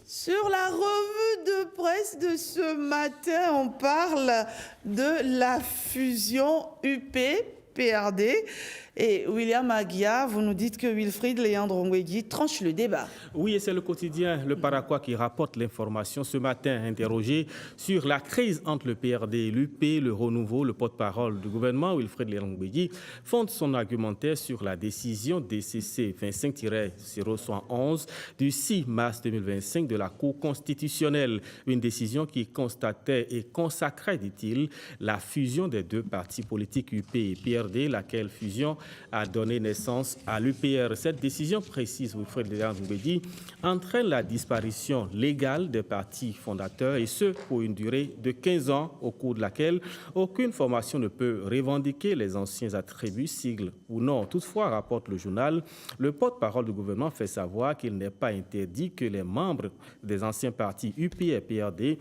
Sur la revue de presse de ce matin, on parle de la fusion UP-PRD. Et William Aguiar, vous nous dites que Wilfried Léandre Ngwegui tranche le débat. Oui, et c'est le quotidien Le Paraquois qui rapporte l'information ce matin, interrogé sur la crise entre le PRD et l'UP, le renouveau. Le porte-parole du gouvernement, Wilfried Léandre Ngwegui, fonde son argumentaire sur la décision DCC 25-071 du 6 mars 2025 de la Cour constitutionnelle. Une décision qui constatait et consacrait, dit-il, la fusion des deux partis politiques UP et PRD, laquelle fusion a donné naissance à l'UPR. Cette décision précise, Wilfried Léandre Ngwegui, entraîne la disparition légale des partis fondateurs et ce pour une durée de 15 ans au cours de laquelle aucune formation ne peut revendiquer les anciens attributs, sigles ou non. Toutefois, rapporte le journal, le porte-parole du gouvernement fait savoir qu'il n'est pas interdit que les membres des anciens partis UP et PRD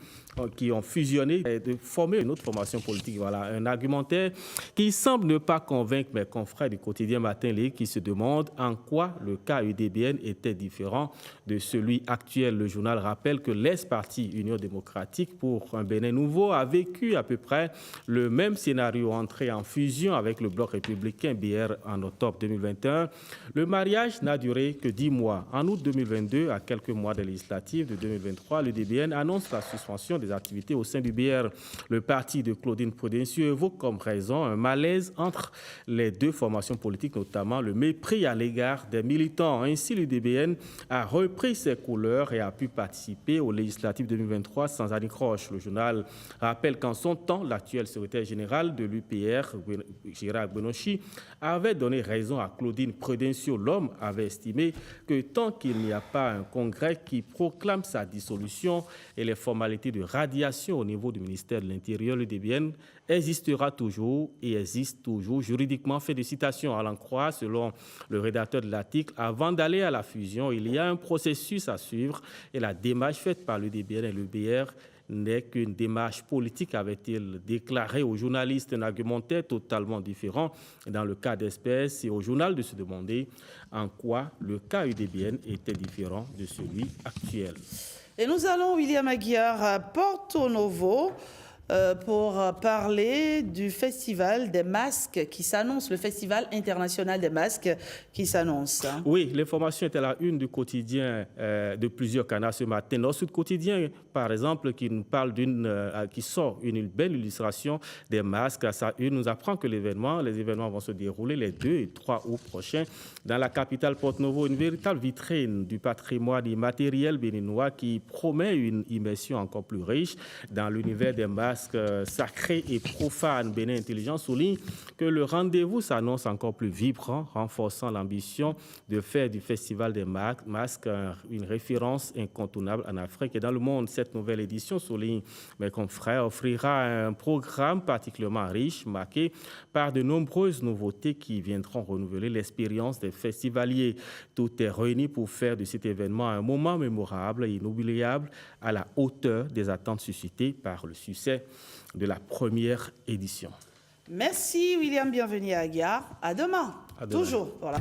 qui ont fusionné de former une autre formation politique. Voilà un argumentaire qui semble ne pas convaincre mes confrères du quotidien Matin Ligue qui se demandent en quoi le cas UDBN était différent de celui actuel. Le journal rappelle que l'ex-parti Union démocratique pour un Bénin nouveau a vécu à peu près le même scénario, entré en fusion avec le bloc républicain BR en octobre 2021. Le mariage n'a duré que 10 mois. En août 2022, à quelques mois des législatives de 2023, l'UDBN annonce la suspension des activités au sein du BR. Le parti de Claudine Prudencieux évoque comme raison un malaise entre les deux formations politiques, notamment le mépris à l'égard des militants. Ainsi, l'UDBN a repris ses couleurs et a pu participer aux législatives 2023 sans anicroche. Le journal rappelle qu'en son temps, l'actuel secrétaire général de l'UPR, Gérard Benochi, avait donné raison à Claudine Prudencieux. L'homme avait estimé que tant qu'il n'y a pas un congrès qui proclame sa dissolution et les formalités de radiation au niveau du ministère de l'Intérieur, l'UDBN existera toujours et existe toujours juridiquement. Fait de citation à l'en croire, selon le rédacteur de l'article, avant d'aller à la fusion, il y a un processus à suivre et la démarche faite par l'UDBN et l'UBR n'est qu'une démarche politique, avait-il déclaré aux journalistes, un argumentaire totalement différent dans le cas d'espèce et au journal de se demander en quoi le cas UDBN était différent de celui actuel. Et nous allons, William Aguiar, à Porto Novo pour parler du festival des masques qui s'annonce, le festival international des masques qui s'annonce. Oui, l'information est à la une du quotidien de plusieurs canaux ce matin. Notre Sud Quotidien, par exemple, qui nous parle qui sort une belle illustration des masques. À sa une, nous apprend que les événements vont se dérouler les 2 et 3 août prochains dans la capitale Porto Novo, une véritable vitrine du patrimoine immatériel béninois qui promet une immersion encore plus riche dans l'univers des masques sacrés et profanes. Bénin Intelligent souligne que le rendez-vous s'annonce encore plus vibrant, renforçant l'ambition de faire du Festival des masques une référence incontournable en Afrique et dans le monde. Cette nouvelle édition, souligne mes confrères, offrira un programme particulièrement riche, marqué par de nombreuses nouveautés qui viendront renouveler l'expérience des festivaliers. Tout est réuni pour faire de cet événement un moment mémorable et inoubliable à la hauteur des attentes suscitées par le succès de la première édition. Merci William, bienvenue à Aguiar. À demain. À demain. Toujours. Voilà.